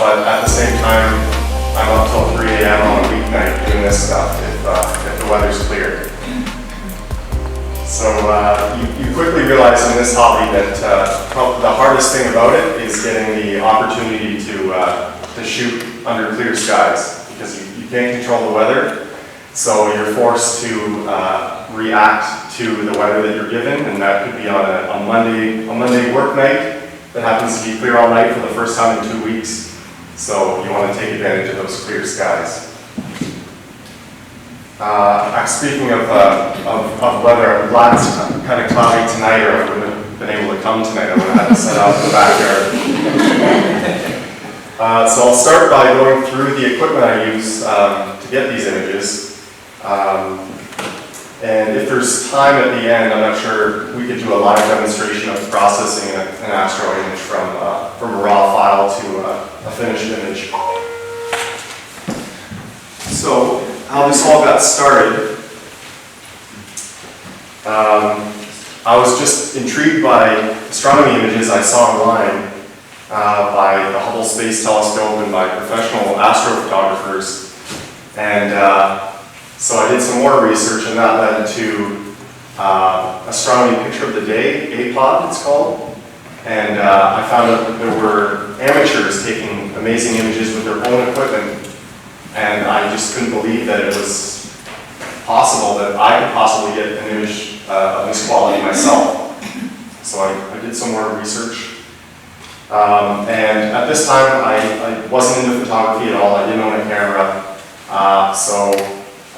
but at the same time, I'm up till 3 a.m. on a weeknight doing this stuff if the weather's clear. So you quickly realize in this hobby that the hardest thing about it is getting the opportunity to shoot under clear skies, because you can't control the weather. So you're forced to react to the weather that you're given, and that could be on a Monday work night that happens to be clear all night for the first time in 2 weeks. So you want to take advantage of those clear skies. Speaking of weather, I'm glad it's kind of cloudy tonight, or I wouldn't have been able to come tonight. I would have had to set out in the backyard. So I'll start by going through the equipment I use to get these images. And if there's time at the end, I'm not sure, we could do a live demonstration of processing an Astro image from a raw file to a finished image. So how this all got started, I was just intrigued by astronomy images I saw online by the Hubble Space Telescope and by professional astrophotographers. And so I did some more research, and that led to Astronomy Picture of the Day, APOD it's called. And I found out that there were amateurs taking amazing images with their own equipment, and I just couldn't believe that it was possible that I could possibly get an image of this quality myself. So I did some more research. And at this time, I wasn't into photography at all. I didn't own a camera.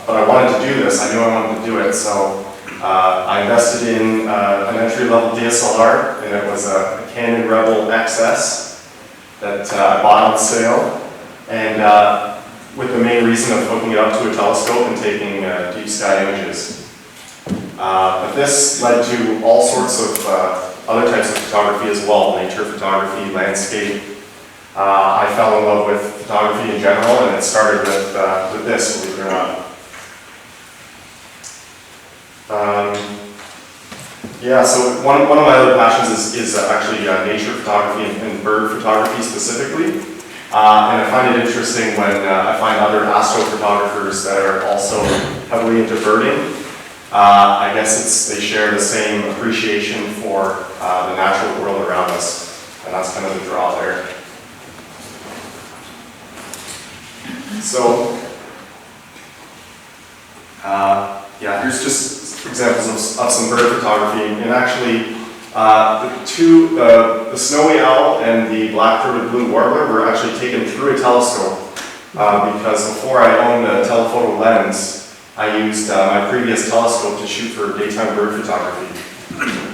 But I wanted to do this. I knew I wanted to do it. So I invested in an entry-level DSLR, and it was a Canon Rebel XS that I bought on sale. And with the main reason of hooking it up to a telescope and taking deep sky images. But this led to all sorts of other types of photography as well, nature photography, landscape. I fell in love with photography in general, and it started with this, believe it or not. Yeah, so one of my other passions is actually nature photography and bird photography specifically. And I find it interesting when I find other astrophotographers that are also heavily into birding. I guess they share the same appreciation for the natural world around us, and that's kind of the draw there. So, yeah, here's just examples of some bird photography, and actually the snowy owl and the black-throated blue warbler were actually taken through a telescope because before I owned a telephoto lens, I used my previous telescope to shoot for daytime bird photography.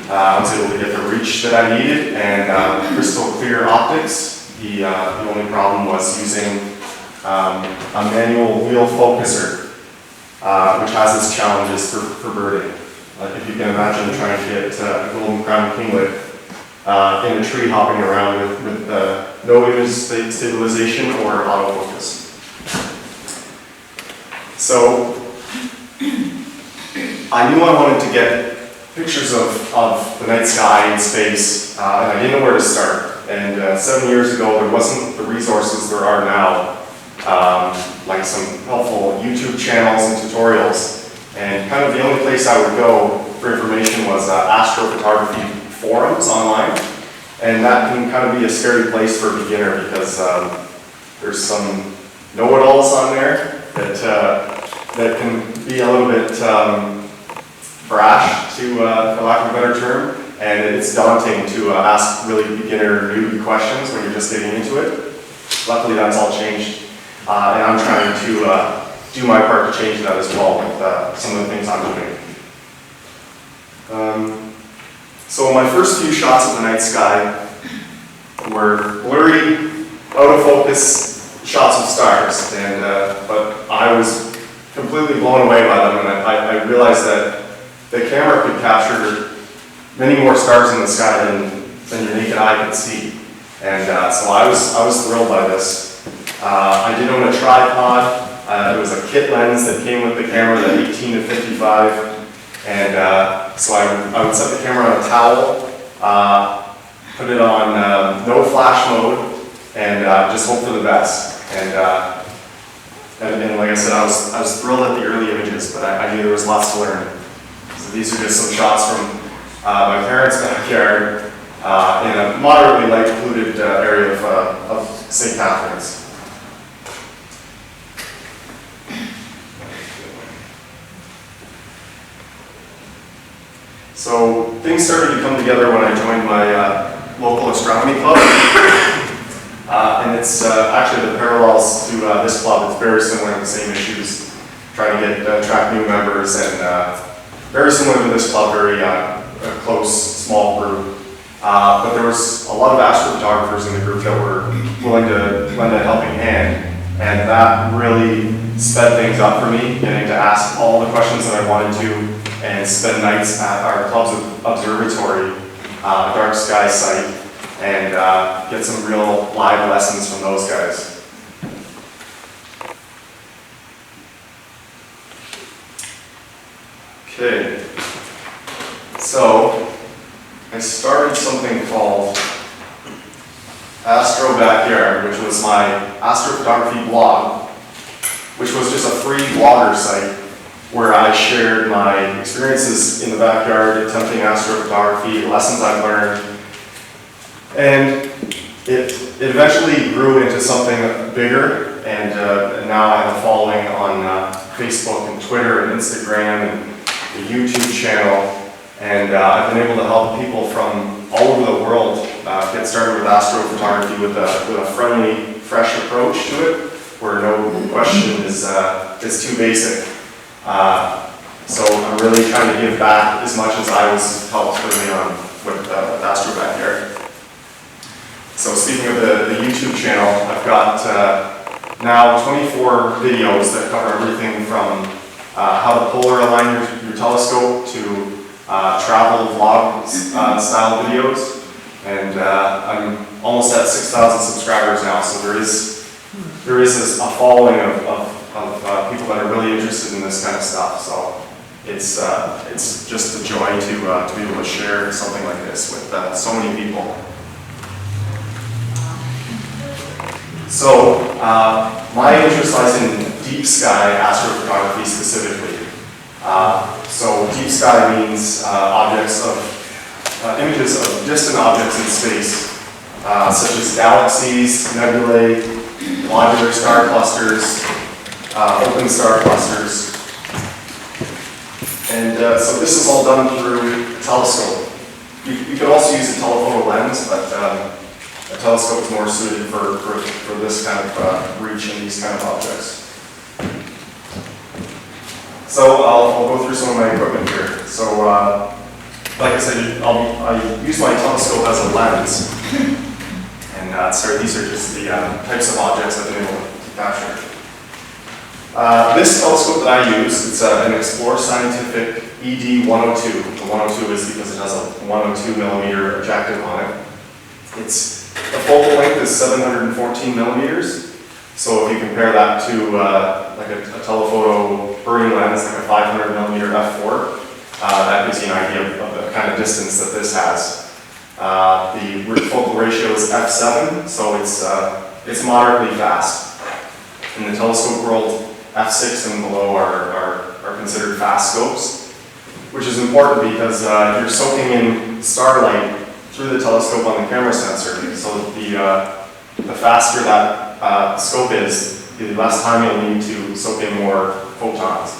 I was able to get the reach that I needed and crystal clear optics. The only problem was using a manual wheel focuser, which has its challenges for birding. Like if you can imagine trying to get a golden crowned kinglet in a tree hopping around with no image stabilization or autofocus. So I knew I wanted to get pictures of the night sky and space, and I didn't know where to start. And 7 years ago, there wasn't the resources there are now, like some helpful YouTube channels and tutorials. And kind of the only place I would go for information was astrophotography forums online. And that can kind of be a scary place for a beginner because there's some know-it-alls on there that can be a little bit brash, for lack of a better term. And it's daunting to ask really beginner, newbie questions when you're just getting into it. Luckily, that's all changed. And I'm trying to do my part to change that as well with some of the things I'm doing. So my first few shots of the night sky were blurry, out of focus shots of stars, and but I was completely blown away by them, and I realized that the camera could capture many more stars in the sky than your naked eye could see, and so I was thrilled by this. I did own a tripod. It was a kit lens that came with the camera, the 18 to 55, and so I would set the camera on a towel, put it on no flash mode, and just hope for the best. And like I said, I was thrilled at the early images, but I knew there was lots to learn. So these are just some shots from my parents' backyard in a moderately light polluted area of St. Catharines. So things started to come together when I joined my local astronomy club. And it's actually the parallels to this club. It's very similar to the same issues, trying to attract new members, and very similar to this club, very a close, small group. But there was a lot of astrophotographers in the group that were willing to lend a helping hand, and that really sped things up for me, getting to ask all the questions that I wanted to, and spend nights at our club's observatory, dark sky site, and get some real live lessons from those guys. Okay, so I started something called Astro Backyard, which was my astrophotography blog, which was just a free blogger site where I shared my experiences in the backyard attempting astrophotography, lessons I've learned, and it eventually grew into something bigger, and now I have a following on Facebook and Twitter and Instagram and the YouTube channel, and I've been able to help people from all over the world get started with astrophotography with a friendly, fresh approach to it, where no question is too basic. So I'm really trying to give back as much as I was helped early on with Astro Backyard. So speaking of the YouTube channel, I've got now 24 videos that cover everything from how to polar align your telescope to travel vlog style videos. And I'm almost at 6,000 subscribers now, so there is a following of people that are really interested in this kind of stuff. So it's just a joy to be able to share something like this with so many people. So my interest lies in deep sky astrophotography specifically. So deep sky means images of distant objects in space, such as galaxies, nebulae, globular star clusters, open star clusters. And so this is all done through a telescope. You could also use a telephoto lens, but a telescope is more suited for this kind of reach and these kind of objects. So I'll go through some of my equipment here. So like I said, I use my telescope as a lens. And these are just the types of objects I've been able to capture. This telescope that I use, it's an Explore Scientific ED-102. The 102 is because it has a 102 millimeter objective on it. The focal length is 714 millimeters. So if you compare that to like a telephoto Bering lens, like a 500 millimeter f4, that gives you an idea of the kind of distance that this has. The focal ratio is f7, so it's moderately fast. In the telescope world, f6 and below are considered fast scopes, which is important because you're soaking in starlight through the telescope on the camera sensor. So the faster that scope is, the less time you'll need to soak in more photons.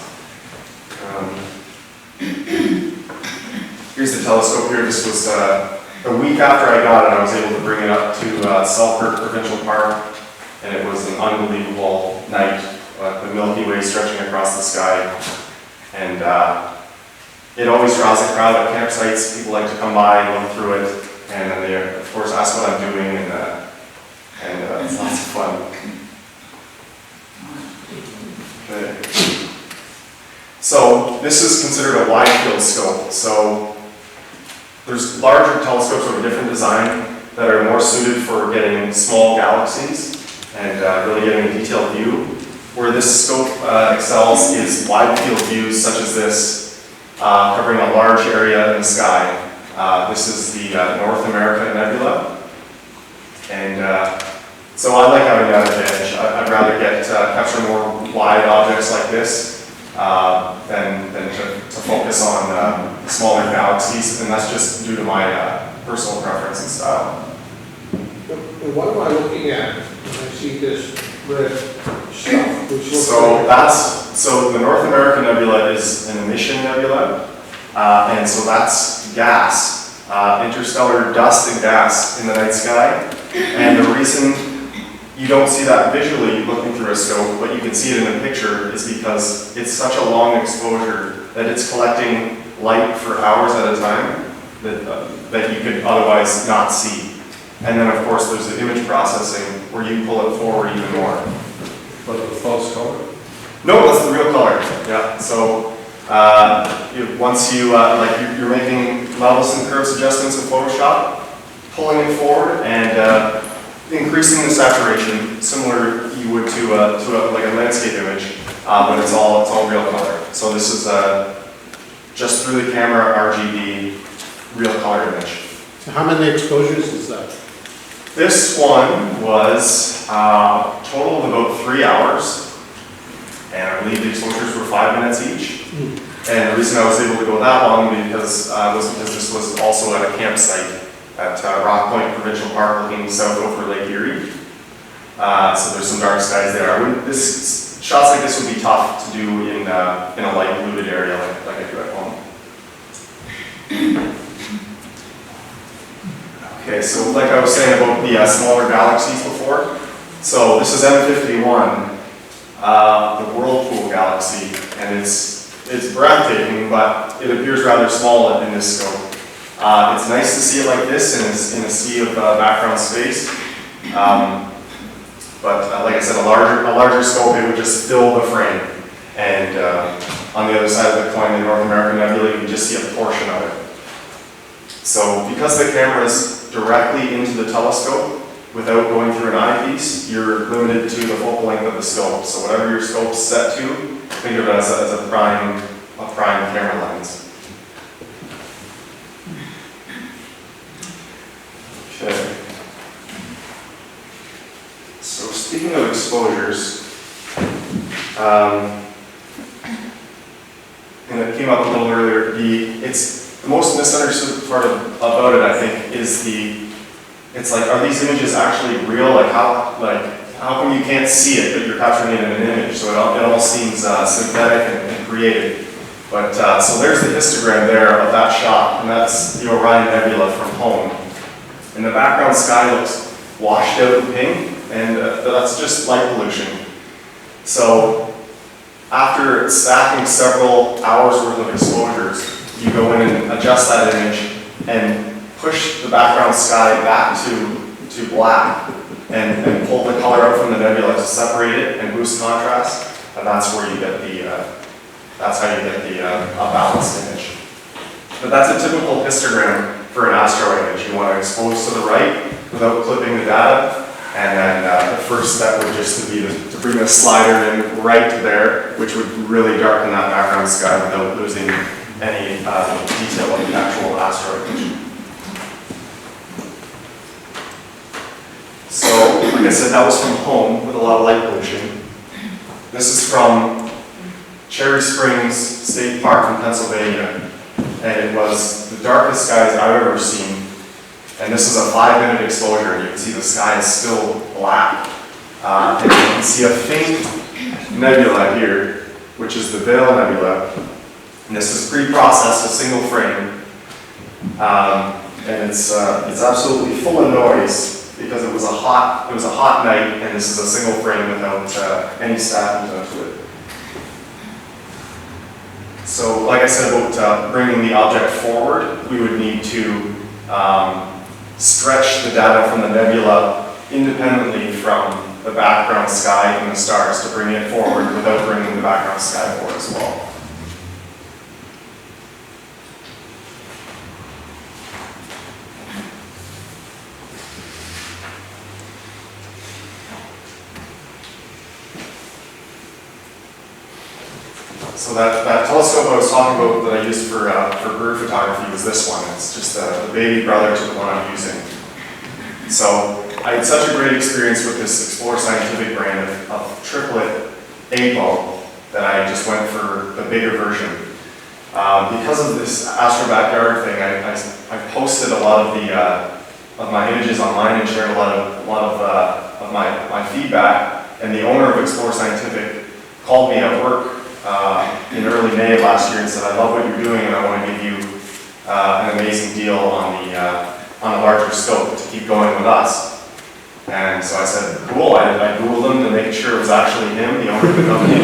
Here's the telescope here. This was a week after I got it. I was able to bring it up to Selkirk Provincial Park, and it was an unbelievable night. The Milky Way stretching across the sky, and it always draws a crowd at campsites. People like to come by and look through it, and then they, of course, ask what I'm doing, and it's lots of fun. Okay. So this is considered a wide field scope. So there's larger telescopes with a different design that are more suited for getting small galaxies and really getting a detailed view. Where this scope excels is wide field views such as this, covering a large area in the sky. This is the North America Nebula, and So I like having that advantage. I'd rather capture more wide objects like this than to focus on smaller galaxies, and that's just due to my personal preference and style. And what am I looking at when I see this red stuff? Which looks So the North American Nebula is an emission nebula, and so that's gas, interstellar dust and gas in the night sky. And the reason you don't see that visually looking through a scope, but you can see it in a picture, is because it's such a long exposure that it's collecting light for hours at a time that you could otherwise not see. And then of course there's the image processing where you pull it forward even more. But the false color? No, that's the real color. Yeah. So once you're making levels and curves adjustments in Photoshop, pulling it forward and increasing the saturation, similar you would to like a landscape image, but it's all real color. So this is just through the camera RGB real color image. So how many exposures is that? This one was a total of about 3 hours, and I believe the exposures were 5 minutes each. And the reason I was able to go that long was because this was also at a campsite at Rock Point Provincial Park, looking south over Lake Erie. So there's some dark skies there. Shots like this would be tough to do in a light polluted area like I do at home. Okay, so like I was saying about the smaller galaxies before, so this is M51, the Whirlpool galaxy, and it's breathtaking, but it appears rather small in this scope. It's nice to see it like this in a sea of background space, but like I said, a larger scope, it would just fill the frame, and on the other side of the coin, the North American Nebula, you can just see a portion of it. So because the camera is directly into the telescope without going through an eyepiece, you're limited to the focal length of the scope. So whatever your scope's set to, think of it as a prime camera lens. Okay. So speaking of exposures, and it came up a little earlier, the most misunderstood part about it, I think, is it's like, are these images actually real? How come you can't see it, but you're capturing it in an image? So it all seems synthetic and created. But so there's the histogram there of that shot, and that's the Orion Nebula from home. And the background sky looks washed out and pink, and that's just light pollution. So after stacking several hours worth of exposures, you go in and adjust that image and push the background sky back to black and pull the color out from the nebula to separate it and boost contrast, and that's where you get that's how you get a balanced image. But that's a typical histogram for an Astro image. You want to expose to the right without clipping the data, and then the first step would just be to bring the slider in right there, which would really darken that background sky without losing any detail of the actual Astro image. So, like I said, that was from home with a lot of light pollution. This is from Cherry Springs State Park in Pennsylvania, and it was the darkest skies I've ever seen. And this is a 5-minute exposure, and you can see the sky is still black. And you can see a faint nebula here, which is the Veil Nebula. And this is pre-processed, a single frame. And it's absolutely full of noise because it was a hot night, and this is a single frame without any stacking done to it. So, like I said about bringing the object forward, we would need to stretch the data from the nebula independently from the background sky and the stars to bring it forward without bringing the background sky forward as well. So that telescope I was talking about that I used for bird photography was this one. It's just the baby brother to the one I'm using. So I had such a great experience with this Explore Scientific brand of triplet APO that I just went for the bigger version. Because of this Astro Backyard thing, I posted a lot of my images online and shared a lot of my feedback. And the owner of Explore Scientific called me at work in early May of last year and said, "I love what you're doing, and I want to give you an amazing deal on a larger scope to keep going with us." And so I said, "Cool." I Googled him to make sure it was actually him, the owner of the company.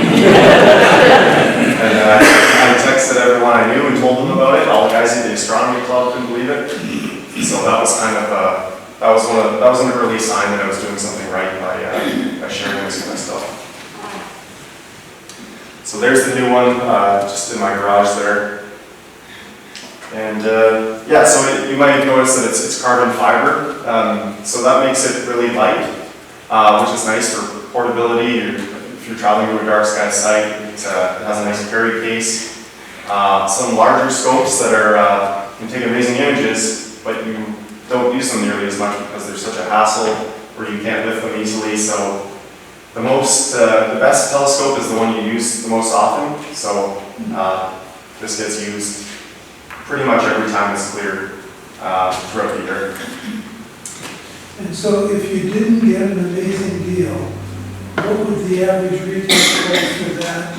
And I texted everyone I knew and told them about it. All the guys at the astronomy club couldn't believe it. So that was kind of that was an early sign that I was doing something right by sharing this kind of stuff. So there's the new one, just in my garage there. And yeah, so you might have noticed that it's carbon fiber, so that makes it really light, which is nice for portability. If you're traveling to a dark sky site, it has a nice carry case. Some larger scopes that can take amazing images, but you don't use them nearly as much because they're such a hassle, or you can't lift them easily. So the best telescope is the one you use the most often. So this gets used pretty much every time it's clear throughout the year. And so if you didn't get an amazing deal, what would the average retail price for that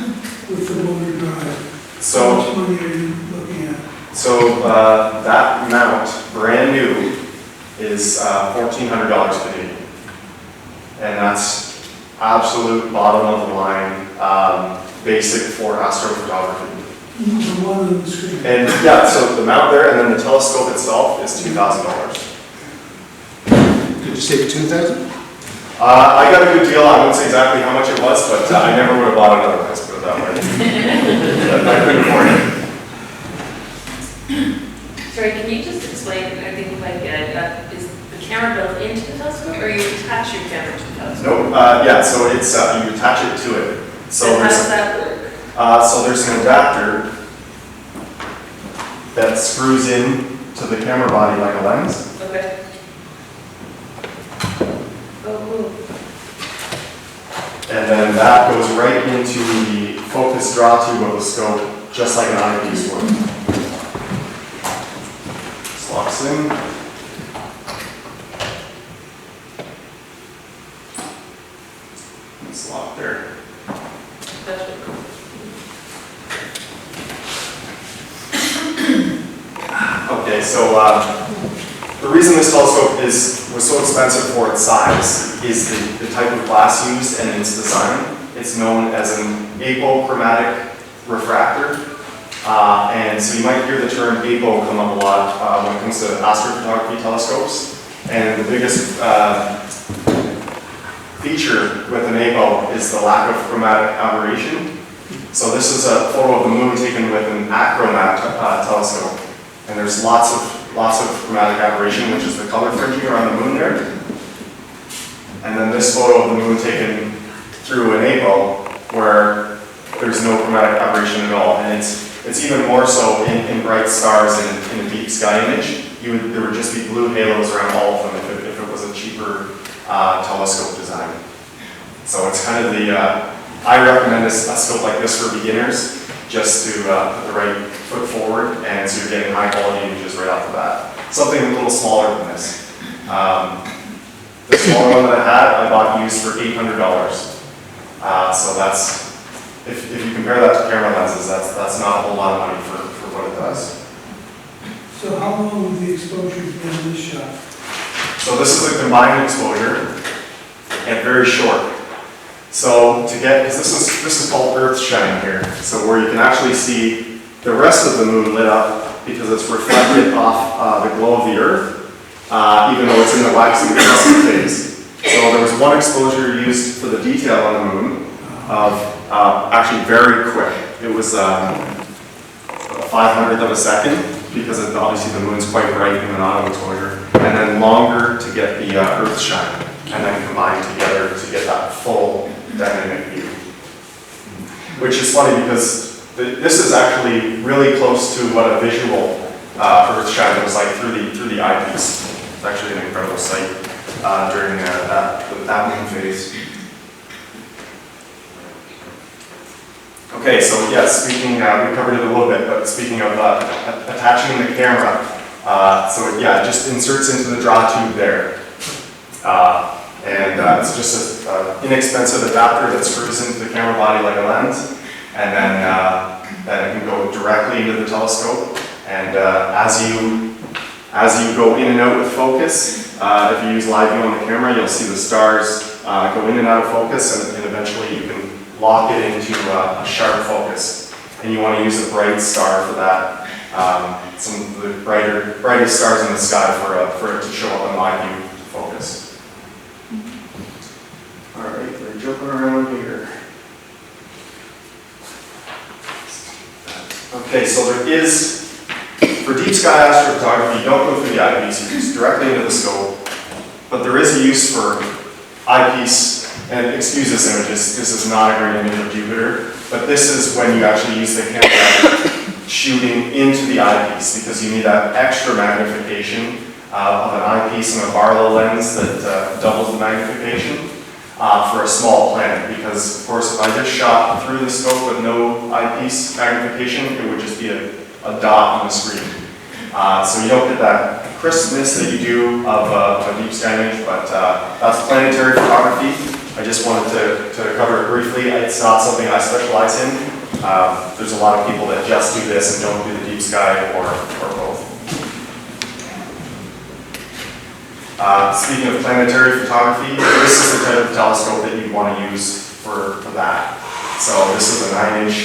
with the motor drive? So, how much money are you looking at? So that mount, brand new, is $1,400 Canadian. And that's absolute bottom of the line, basic for astrophotography. The one on the screen. And yeah, so the mount there and then the telescope itself is $2,000. Did you say 2,000? I got a good deal. I won't say exactly how much it was, but I never would have bought it otherwise, put it that way. I couldn't afford it. Sorry, can you just explain, I think if I get it, is the camera built into the telescope or you attach your camera to the telescope? Nope, yeah, so it's, you attach it to it. So And how does that work? So there's an adapter that screws in to the camera body like a lens. Okay. Oh, cool. And then that goes right into the focus draw tube of the scope, just like an eyepiece would. This locks in. It's locked there. That's really cool. Okay, so the reason this telescope was so expensive for its size is the type of glass used and its design. It's known as an apochromatic refractor. And so you might hear the term apo come up a lot when it comes to astrophotography telescopes. And the biggest feature with an apo is the lack of chromatic aberration. So this is a photo of the moon taken with an achromat telescope. And there's lots of chromatic aberration, which is the color fringing around the moon there. And then this photo of the moon taken through an apo, where there's no chromatic aberration at all. And it's even more so in bright stars in a deep sky image. There would just be blue halos around all of them if it was a cheaper telescope design. So it's kind of I recommend a scope like this for beginners, just to put the right foot forward, and so you're getting high quality images right off the bat. Something a little smaller than this. The smaller one that I had, I bought used for $800. So that's, if you compare that to camera lenses, that's not a whole lot of money for what it does. So how long would the exposure be in this shot? So this is a combined exposure, and very short. So to get, because this is called Earth shine here, so where you can actually see the rest of the moon lit up because it's reflected off the glow of the Earth, even though it's in the waxing crescent phase. So there was one exposure used for the detail on the moon of actually very quick. It was a 500th of a second because obviously the moon's quite bright in an auto exposure, and then longer to get the Earth shine, and then combined together to get that full dynamic view. Which is funny because this is actually really close to what a visual Earth shine looks like through the eyepiece. It's actually an incredible sight. during that moon phase. Okay, so yeah, speaking, we covered it a little bit, but speaking of attaching the camera, so yeah, it just inserts into the draw tube there. It's just an inexpensive adapter that screws into the camera body like a lens, and then it can go directly into the telescope. And as you go in and out with focus, if you use live view on the camera, you'll see the stars go in and out of focus, and eventually you can lock it into a sharp focus. And you want to use a bright star for that. Some of the brightest stars in the sky for it to show up in live view focus. All right, we're jumping around here. Okay, so there is, for deep sky astrophotography, you don't go through the eyepiece, you use directly into the scope, but there is a use for eyepiece, and excuse this image, this is not a great image of Jupiter, but this is when you actually use the camera shooting into the eyepiece, because you need that extra magnification of an eyepiece and a Barlow lens that doubles the magnification for a small planet, because of course if I just shot through the scope with no eyepiece magnification, it would just be a dot on the screen. So you don't get that crispness that you do of a deep sky image, but that's planetary photography. I just wanted to cover it briefly. It's not something I specialize in. There's a lot of people that just do this and don't do the deep sky or both. Speaking of planetary photography, this is the type of telescope that you want to use for that. So this is a 9-inch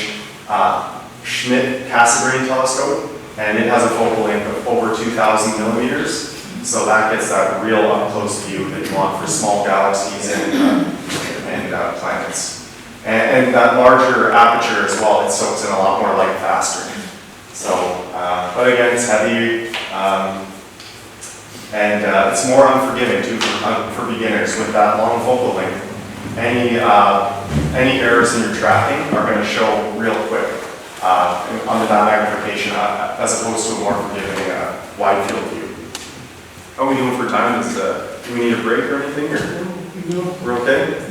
Schmidt Cassegrain telescope, and it has a focal length of over 2,000 millimeters. So that gets that real up-close view that you want for small galaxies and planets. And that larger aperture as well, it soaks in a lot more light faster. So, but again, it's heavy, and it's more unforgiving too for beginners with that long focal length. Any errors in your tracking are going to show real quick under that magnification, as opposed to a more forgiving wide field view. How are we doing for time? Do we need a break or anything? Or we're okay?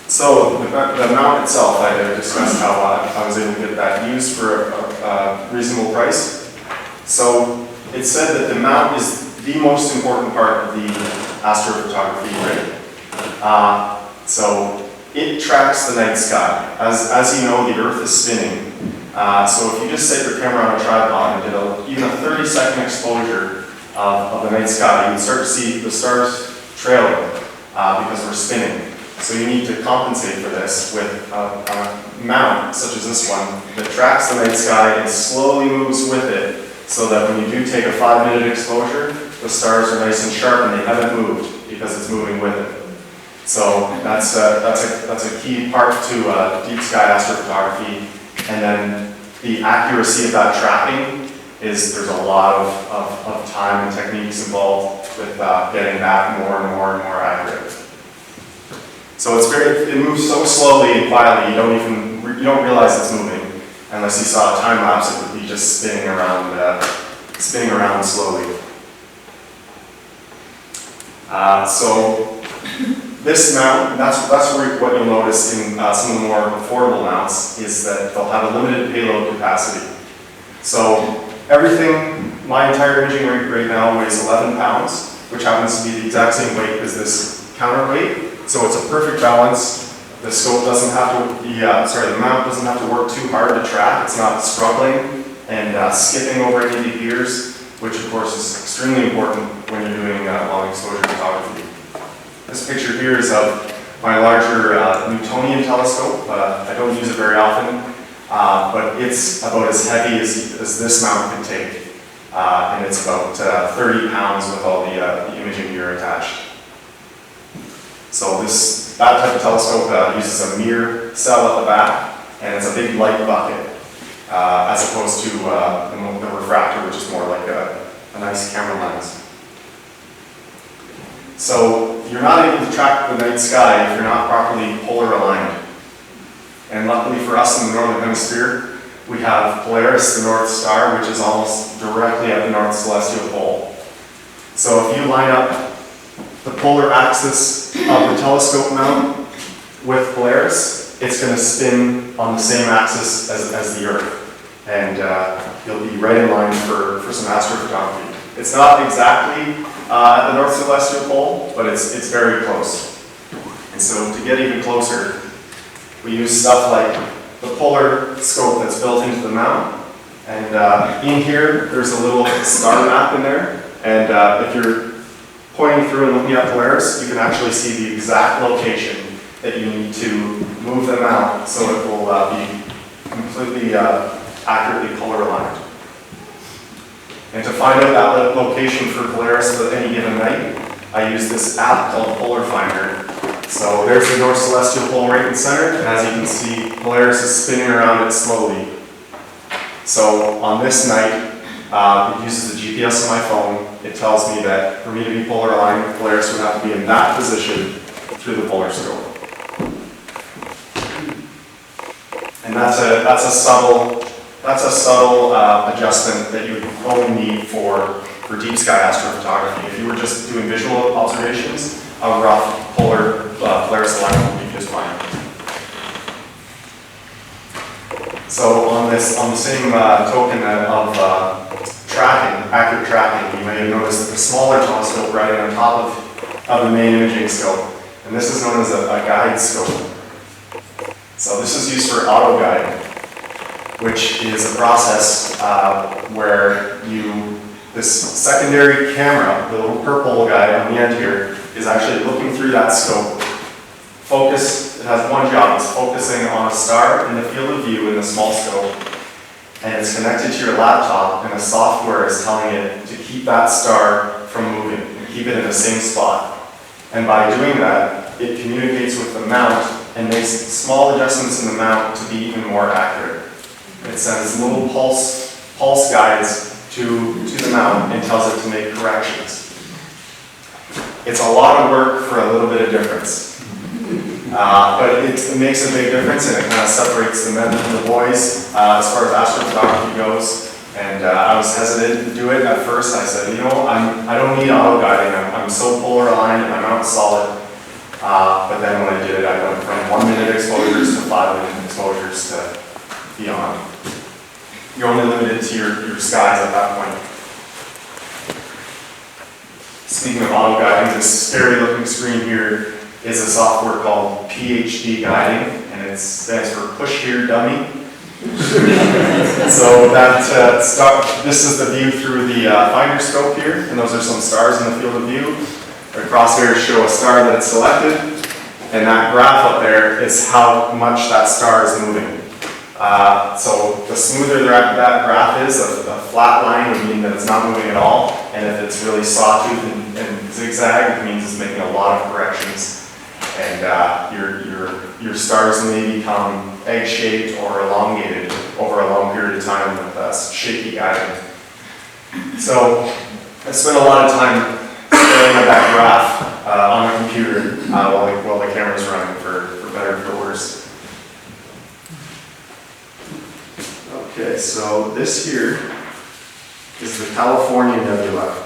So the mount itself, I discussed how I was able to get that used for a reasonable price. So it said that the mount is the most important part of the astrophotography rig. So it tracks the night sky. As you know, the Earth is spinning. So if you just set your camera on a tripod and did even a 30-second exposure of the night sky, you would start to see the stars trailing because we're spinning. So you need to compensate for this with a mount, such as this one, that tracks the night sky and slowly moves with it, so that when you do take a 5-minute exposure, the stars are nice and sharp and they haven't moved because it's moving with it. So that's a key part to deep sky astrophotography. And then the accuracy of that tracking there's a lot of time and techniques involved with getting back more and more and more accurate. So it moves so slowly and quietly, you don't realize it's moving. Unless you saw a time lapse, it would be just spinning around slowly. So this mount, that's what you'll notice in some of the more affordable mounts, is that they'll have a limited payload capacity. So everything, my entire imaging rig right now weighs 11 pounds, which happens to be the exact same weight as this counterweight. So it's a perfect balance. The scope doesn't have to be, the mount doesn't have to work too hard to track. It's not struggling and skipping over any gears, which of course is extremely important when you're doing long exposure photography. This picture here is of my larger Newtonian telescope. I don't use it very often, but it's about as heavy as this mount can take. And it's about 30 pounds with all the imaging gear attached. So that type of telescope uses a mirror cell at the back, and it's a big light bucket, as opposed to the refractor, which is more like a nice camera lens. So you're not able to track the night sky if you're not properly polar aligned. And luckily for us in the Northern Hemisphere, we have Polaris, the North Star, which is almost directly at the North Celestial Pole. So if you line up the polar axis of the telescope mount with Polaris, it's going to spin on the same axis as the Earth. And you'll be right in line for some astrophotography. It's not exactly at the North Celestial Pole, but it's very close. And so to get even closer, we use stuff like the polar scope that's built into the mount. And in here, there's a little star map in there. And if you're pointing through and looking at Polaris, you can actually see the exact location that you need to move the mount so it will be completely accurately color aligned. And to find out that location for Polaris for any given night, I use this app called Polar Finder. So there's the North Celestial Pole right in the center, and as you can see, Polaris is spinning around it slowly. So on this night, it uses the GPS on my phone. It tells me that for me to be polar aligned, Polaris would have to be in that position through the polar scope. And that's a subtle adjustment that you would only need for deep sky astrophotography. If you were just doing visual observations, a rough polar Polaris alignment would be just fine. So on the same token of tracking, accurate tracking, you may have noticed that the smaller telescope right on top of the main imaging scope, and this is known as a guide scope. So this is used for auto guiding, which is a process where this secondary camera, the little purple guy on the end here, is actually looking through that scope. It has one job, it's focusing on a star in the field of view in the small scope, and it's connected to your laptop, and the software is telling it to keep that star from moving, and keep it in the same spot. And by doing that, it communicates with the mount and makes small adjustments in the mount to be even more accurate. It sends little pulse guides to the mount and tells it to make corrections. It's a lot of work for a little bit of difference. But it makes a big difference, and it kind of separates the men from the boys as far as astrophotography goes. And I was hesitant to do it at first. I said, I don't need auto guiding. I'm so polar aligned and my mount's solid. But then when I did it, I went from 1 minute exposures to 5 minute exposures to beyond. You're only limited to your skies at that point. Speaking of auto guiding, this scary looking screen here is a software called PhD Guiding, and it stands for Push Here Dummy. So this is the view through the finder scope here, and those are some stars in the field of view. The crosshairs show a star that it's selected, and that graph up there is how much that star is moving. So the smoother that graph is, a flat line would mean that it's not moving at all, and if it's really sawtooth and zigzag, it means it's making a lot of corrections. And your stars may become egg-shaped or elongated over a long period of time with shaky guiding. So I spent a lot of time staring at that graph on the computer while the camera's running, for better or for worse. Okay, so this here is the California Nebula.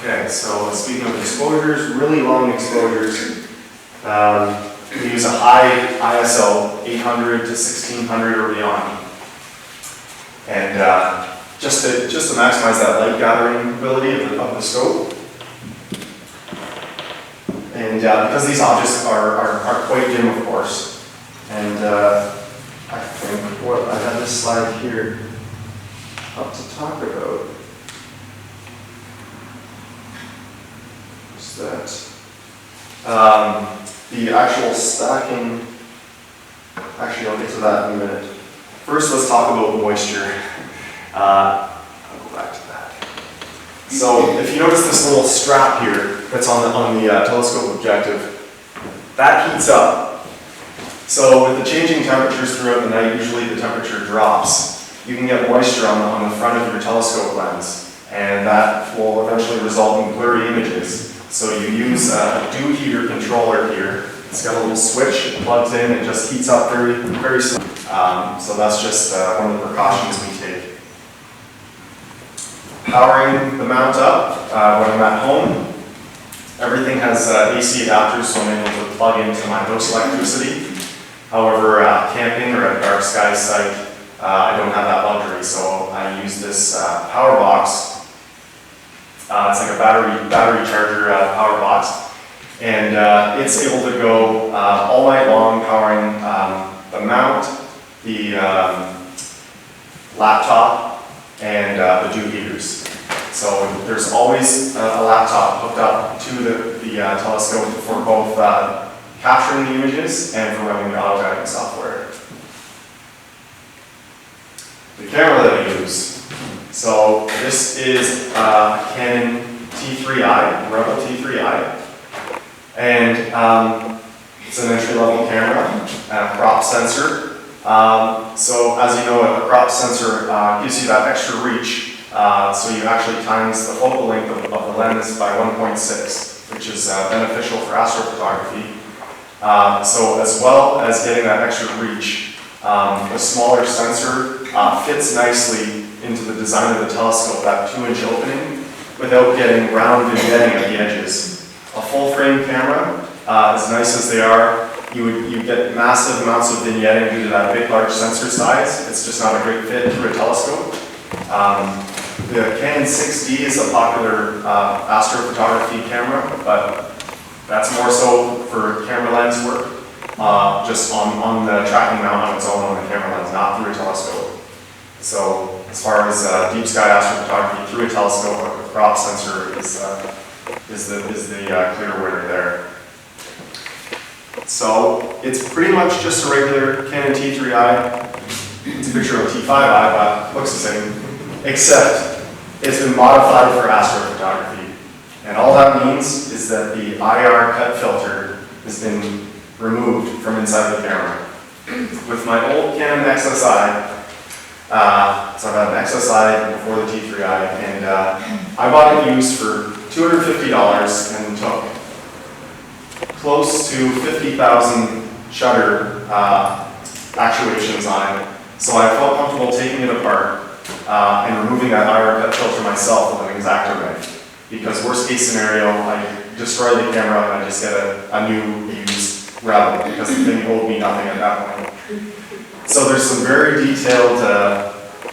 Okay, so speaking of exposures, really long exposures, we use a high ISO, 800 to 1600 or beyond. And just to maximize that light gathering ability of the scope. And because these objects are quite dim, of course. And I think what I have this slide here up to talk about. That the actual stacking, actually I'll get to that in a minute. First let's talk about moisture. I'll go back to that. So if you notice this little strap here that's on the telescope objective, that heats up. So with the changing temperatures throughout the night, usually the temperature drops. You can get moisture on the front of your telescope lens, and that will eventually result in blurry images. So you use a dew heater controller here, It's got a little switch, it plugs in, it just heats up very, very slowly. So that's just one of the precautions we take. Powering the mount up when I'm at home. Everything has AC adapters, so I'm able to plug into my house electricity. However, camping or at a dark sky site, I don't have that luxury, so I use this power box. It's like a battery charger power box. And it's able to go all night long, powering the mount, the laptop, and the dew heaters. So there's always a laptop hooked up to the telescope for both capturing the images and for running the auto-guiding software. The camera that I use. So this is a Canon T3i, Rebel T3i. And it's an entry-level camera and a crop sensor. So as you know, a crop sensor gives you that extra reach. So you actually times the focal length of the lens by 1.6, which is beneficial for astrophotography. So as well as getting that extra reach, the smaller sensor fits nicely into the design of the telescope, that 2-inch opening, without getting round vignetting at the edges. A full frame camera, as nice as they are, you get massive amounts of vignetting due to that big, large sensor size. It's just not a great fit through a telescope. The Canon 6D is a popular astrophotography camera, but that's more so for camera lens work, just on the tracking mount on its own on the camera lens, not through a telescope. So as far as deep sky astrophotography through a telescope, a crop sensor is the clear winner there. So it's pretty much just a regular Canon T3i. It's a picture of a T5i, but looks the same, except it's been modified for astrophotography. And all that means is that the IR cut filter has been removed from inside the camera. With my old Canon XSI, so I've had an XSI before the T3i, and I bought it used for $250 and took close to 50,000 shutter actuations on it. So I felt comfortable taking it apart and removing that IR cut filter myself with an X-Acto knife. Because worst case scenario, I destroy the camera and I just get a new used Rebel, because the thing owed me nothing at that point. So there's some very detailed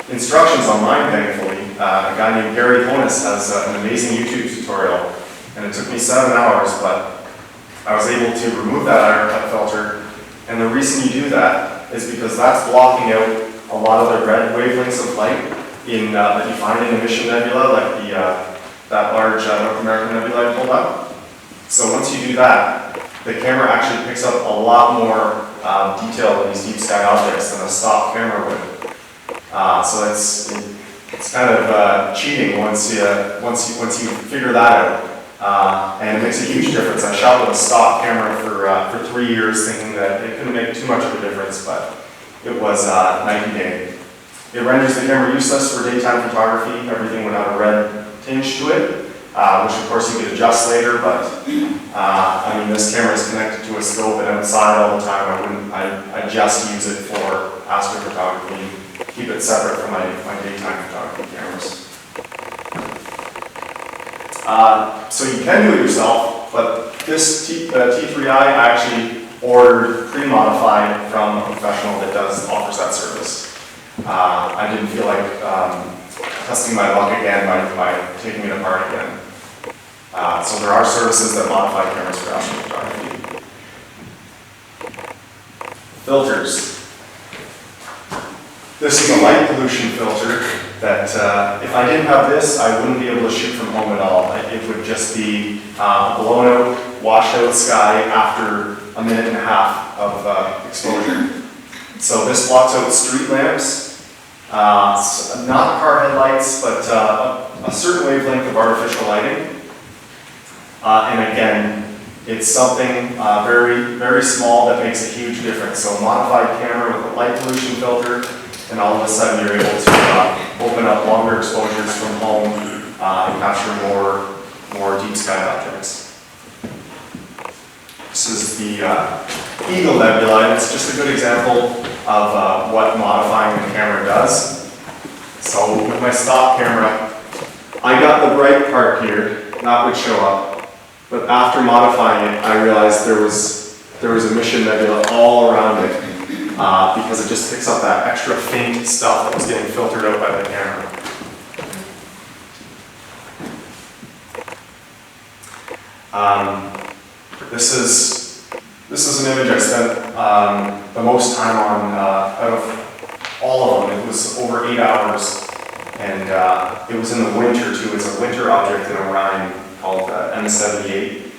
instructions online, thankfully. A guy named Gary Honus has an amazing YouTube tutorial, and it took me 7 hours, but I was able to remove that IR cut filter. And the reason you do that is because that's blocking out a lot of the red wavelengths of light that you find in emission nebula, like that large North American nebula I pulled up. So once you do that, the camera actually picks up a lot more detail in these deep sky objects than a stock camera would. So it's kind of cheating once you figure that out, and it makes a huge difference. I shot with a stock camera for 3 years, thinking that it couldn't make too much of a difference, but it was night and day. It renders the camera useless for daytime photography. Everything would have a red tinge to it, which of course you could adjust later, but I mean, this camera is connected to a scope and outside all the time. I just use it for astrophotography, keep it separate from my daytime photography cameras. So you can do it yourself, but this T3i I actually ordered pre-modified from a professional that offers that service. I didn't feel like testing my luck again by taking it apart again. So there are services that modify cameras for astrophotography. Filters. This is a light pollution filter that if I didn't have this, I wouldn't be able to shoot from home at all. It would just be a blown out, washed out sky after a minute and a half of exposure. So this blocks out street lamps, not car headlights, but a certain wavelength of artificial lighting. And again, it's something very, very small that makes a huge difference. So a modified camera with a light pollution filter, and all of a sudden you're able to open up longer exposures from home and capture more deep sky objects. This is the Eagle Nebula, and it's just a good example of what modifying the camera does. So with my stock camera, I got the bright part here, that would show up, but after modifying it, I realized there was a mission nebula all around it because it just picks up that extra faint stuff that was getting filtered out by the camera. This is an image I spent the most time on out of all of them. It was over 8 hours, and it was in the winter too. It's a winter object in Orion called M78,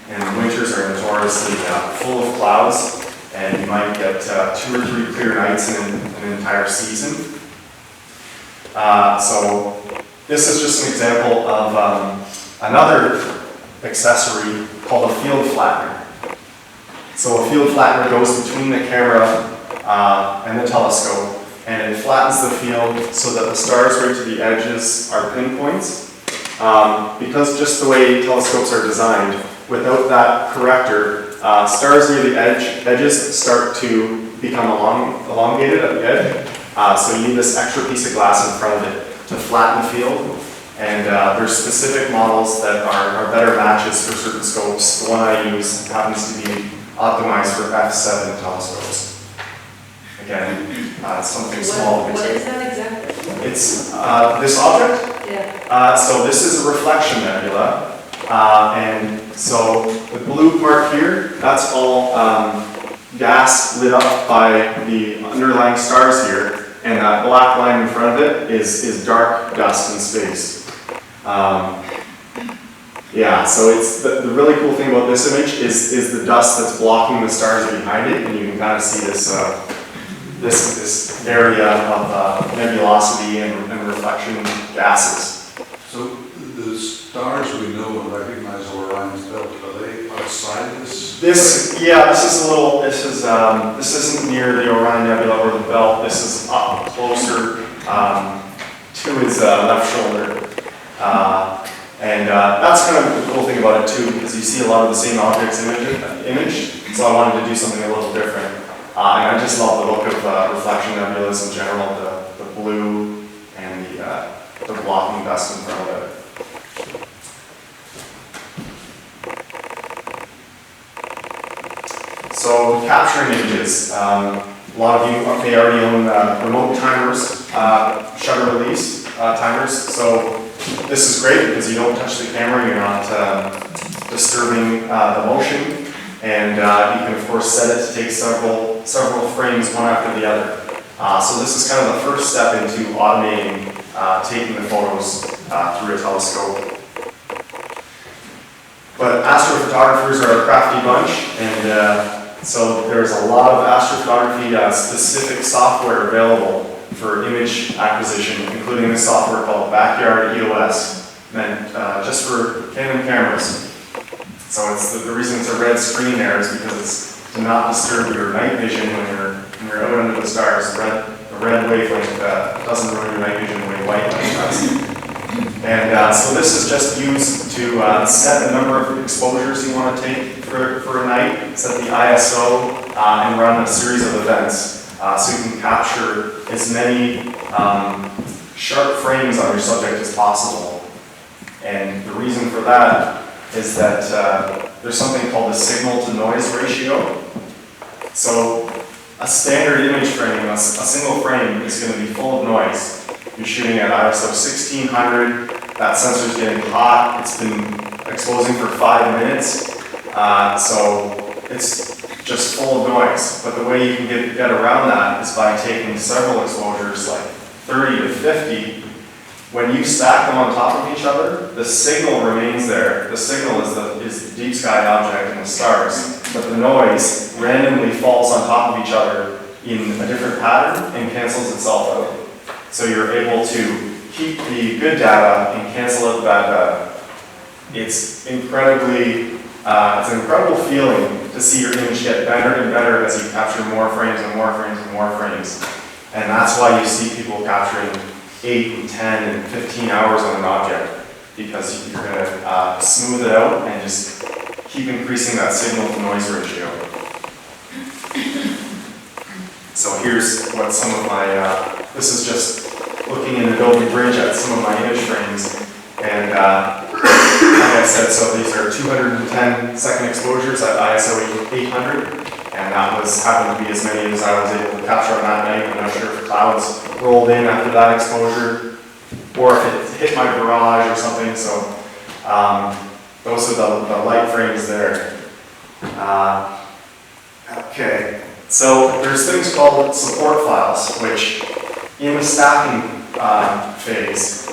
and winters are notoriously full of clouds, and you might get 2 or 3 clear nights in an entire season. So this is just an example of another accessory called a field flattener. So a field flattener goes between the camera and the telescope, and it flattens the field so that the stars right to the edges are pinpoints. Because just the way telescopes are designed, without that corrector, stars near the edges start to become elongated at the edge. So you need this extra piece of glass in front of it to flatten the field. And there's specific models that are better matches for certain scopes. The one I use happens to be optimized for f7 telescopes. Again, something small. What is that exactly? It's this object. Yeah. So this is a reflection nebula. And so the blue part here, that's all gas lit up by the underlying stars here. And that black line in front of it is dark dust in space. Yeah, so it's the really cool thing about this image is the dust that's blocking the stars behind it, and you can kind of see this this area of nebulosity and reflection gases. So the stars we know and recognize Orion's belt, are they outside this? This isn't near the Orion Nebula or the belt. This is up closer to his left shoulder. And that's kind of the cool thing about it too, because you see a lot of the same objects image, so I wanted to do something a little different. And I just love the look of reflection nebulas in general, the blue and the blocking dust in front of it. So capturing images, a lot of you may already own remote timers, shutter release timers. So this is great because you don't touch the camera, you're not disturbing the motion, and you can of course set it to take several frames one after the other. So this is kind of the first step into automating taking the photos through a telescope. But astrophotographers are a crafty bunch, and so there's a lot of astrophotography specific software available for image acquisition, including a software called Backyard EOS, meant just for Canon cameras. So it's the reason it's a red screen there is because it's to not disturb your night vision when you're out under the stars. The red wavelength doesn't ruin your night vision the way white light does. And so this is just used to set the number of exposures you want to take for a night, set the ISO, and run a series of events. So you can capture as many sharp frames on your subject as possible. And the reason for that is that there's something called the signal to noise ratio. So a standard image frame, a single frame, is going to be full of noise. You're shooting at ISO 1600, that sensor's getting hot, it's been exposing for 5 minutes, so it's just full of noise. But the way you can get around that is by taking several exposures, like 30 to 50. When you stack them on top of each other, the signal remains there. The signal is the deep sky object and the stars, but the noise randomly falls on top of each other in a different pattern and cancels itself out. So you're able to keep the good data and cancel out the bad data. It's incredibly, it's an incredible feeling to see your image get better and better as you capture more frames and more frames and more frames. And that's why you see people capturing 8 and 10 and 15 hours on an object, because you're going to smooth it out and just keep increasing that signal to noise ratio. So here's what some of my, this is just looking in Adobe Bridge at some of my image frames. And like I said, so these are 210 second exposures at ISO 800. And that happened to be as many as I was able to capture on that night. I'm not sure if clouds rolled in after that exposure or if it hit my garage or something. So those are the light frames there. Okay, so there's things called support files, which in the stacking phase,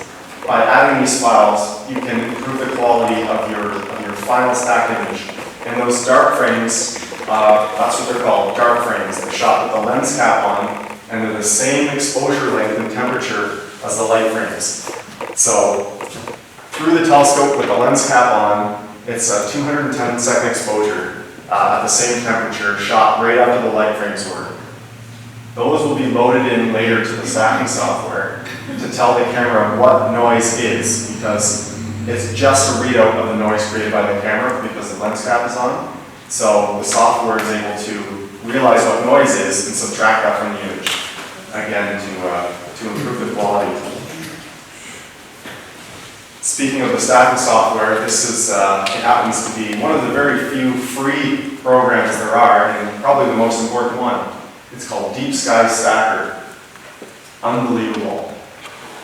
by adding these files, you can improve the quality of your final stack image. And those dark frames, that's what they're called, dark frames. They're shot with the lens cap on, and they're the same exposure length and temperature as the light frames. So through the telescope with the lens cap on, it's a 210 second exposure at the same temperature, shot right after the light frames were. Those will be loaded in later to the stacking software to tell the camera what noise is, because it's just a readout of the noise created by the camera because the lens cap is on. So the software is able to realize what noise is and subtract that from the image, again, to improve the quality. Speaking of the stacking software, this is, it happens to be one of the very few free programs there are, and probably the most important one. It's called Deep Sky Stacker. Unbelievable.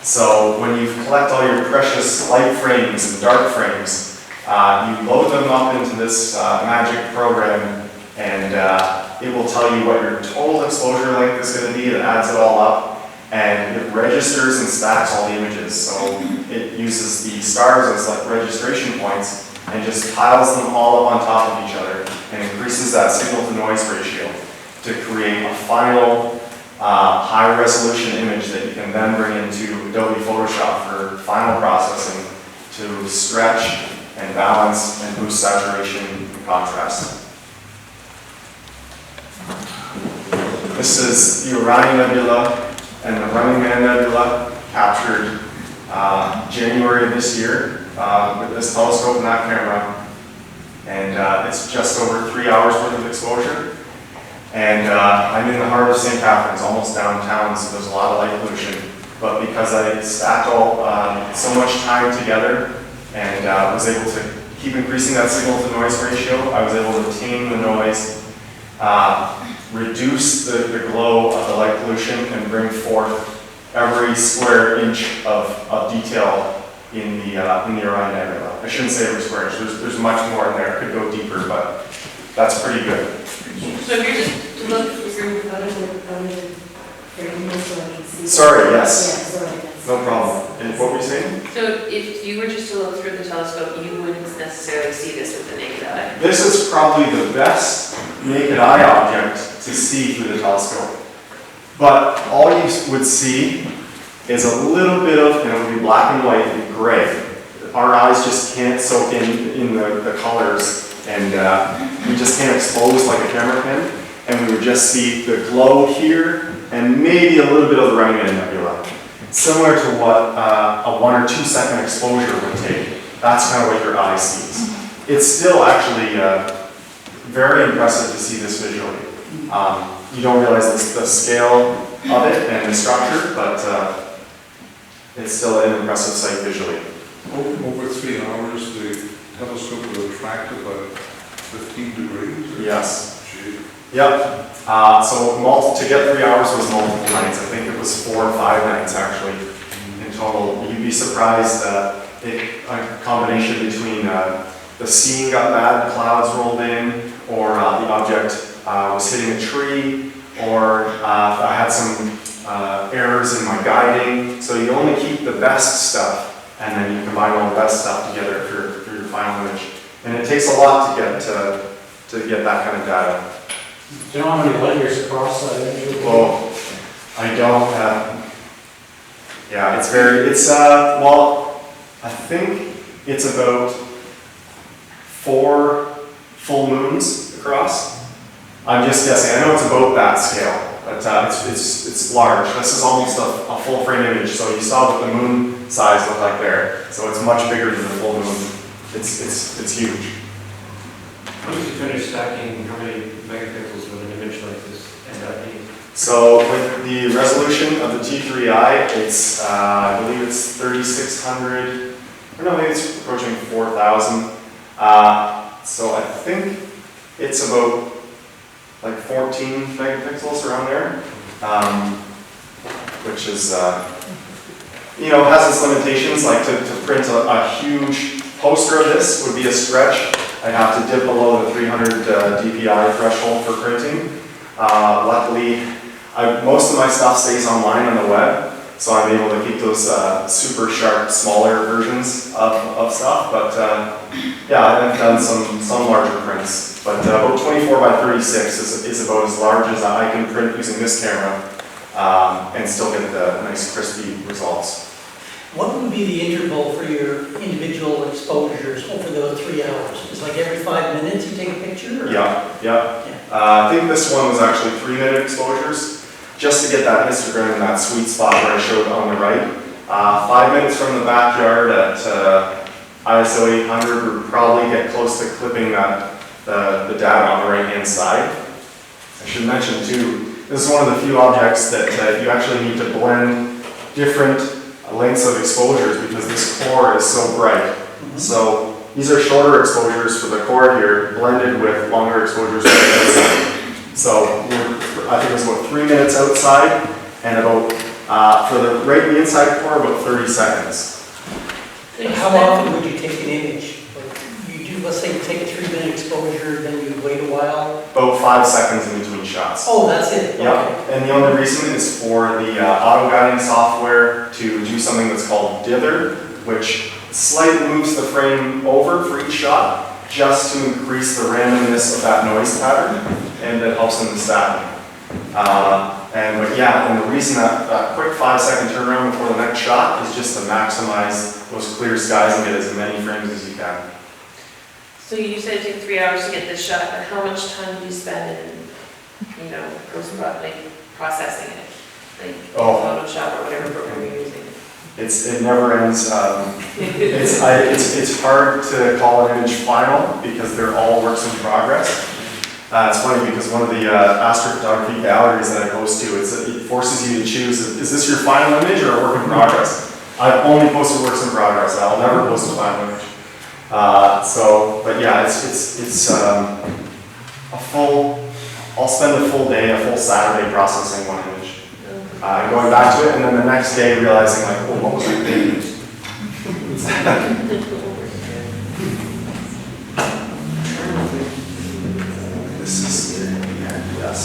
So when you collect all your precious light frames and dark frames, you load them up into this magic program, and it will tell you what your total exposure length is going to be. It adds it all up, and it registers and stacks all the images. So it uses the stars as like registration points and just piles them all up on top of each other and increases that signal to noise ratio to create a final high resolution image that you can then bring into Adobe Photoshop for final processing to stretch and balance and boost saturation and contrast. This is the Orion Nebula and the Running Man Nebula captured January of this year with this telescope and that camera. And it's just over 3 hours worth of exposure. And I'm in the heart of St. Catharines, almost downtown, so there's a lot of light pollution. But because I stacked so much time together and was able to keep increasing that signal to noise ratio, I was able to tame the noise, reduce the glow of the light pollution, and bring forth every square inch of detail in the Orion Nebula. I shouldn't say every square inch, there's much more in there, it could go deeper, but that's pretty good. So if you're just to look through Sorry, yes. Yeah, sorry. No problem. And what were you saying? So if you were just to look through the telescope, you wouldn't necessarily see this with the naked eye. This is probably the best naked eye object to see through the telescope. But all you would see is a little bit of, it would be black and white and gray. Our eyes just can't soak in the colors, and we just can't expose like a camera can. And we would just see the glow here and maybe a little bit of the Running Man Nebula. Similar to what a 1 or 2 second exposure would take. That's kind of what your eye sees. It's still actually very impressive to see this visually. You don't realize the scale of it and the structure, but it's still an impressive sight visually. Over 3 hours, the telescope will retract about 15 degrees? Yes. Gee. Yep. So to get 3 hours was multiple nights. I think it was 4 or 5 nights actually in total. You'd be surprised a combination between the seeing got bad, the clouds rolled in, or the object was hitting a tree, or I had some errors in my guiding. So you only keep the best stuff, and then you combine all the best stuff together for your final image. And it takes a lot to get that kind of data. Do you know how many light years across that image? Well, I don't. Yeah, well, I think it's about 4 full moons across. I'm just guessing. I know it's about that scale, but it's large. This is almost a full frame image. So you saw what the moon size looked like there. So it's much bigger than the full moon. It's huge. Once you finish stacking, how many megapixels would an image like this end up being? So with the resolution of the T3i, it's, I believe it's 3600, or no, maybe it's approaching 4000. So I think it's about like 14 megapixels around there, which is, you know, has its limitations. Like to print a huge poster of this would be a stretch. I'd have to dip below the 300 dpi threshold for printing. Luckily, most of my stuff stays online on the web, so I'm able to keep those super sharp, smaller versions of stuff. But yeah, I've done some larger prints. But about 24 by 36 is about as large as I can print using this camera and still get the nice crispy results. What would be the interval for your individual exposures over those 3 hours? Is like every 5 minutes you take a picture? Or? Yeah. I think this one was actually 3-minute exposures, just to get that histogram in that sweet spot where I showed on the right. 5 minutes from the backyard at ISO 800 would probably get close to clipping the data on the right-hand side. I should mention too, this is one of the few objects that you actually need to blend different lengths of exposures because this core is so bright. So these are shorter exposures for the core here, blended with longer exposures for the outside. So I think it was about 3 minutes outside, and about, for the right in the inside core, about 30 seconds. How often would you take an image? Like you do, let's say you take a 3-minute exposure, then you wait a while? About 5 seconds in between shots. Oh, that's it? Yeah, Okay. and the only reason is for the auto-guiding software to do something that's called Dither, which slightly moves the frame over for each shot, just to increase the randomness of that noise pattern, and that helps in the stacking. But yeah, and the reason that quick 5-second turnaround before the next shot is just to maximize those clear skies and get as many frames as you can. So you said it took 3 hours to get this shot, but how much time do you spend in, you know, processing it? Like Photoshop or whatever program you're using? It never ends. It's hard to call an image final because they're all works in progress. It's funny because one of the astrophotography galleries that I host to, it forces you to choose, is this your final image or a work in progress? I've only posted works in progress. I'll never post a final image. But yeah, it's a full, I'll spend a full day, a full Saturday processing one image. Going back to it, and then the next day realizing like, oh, what was I thinking? This is, yes.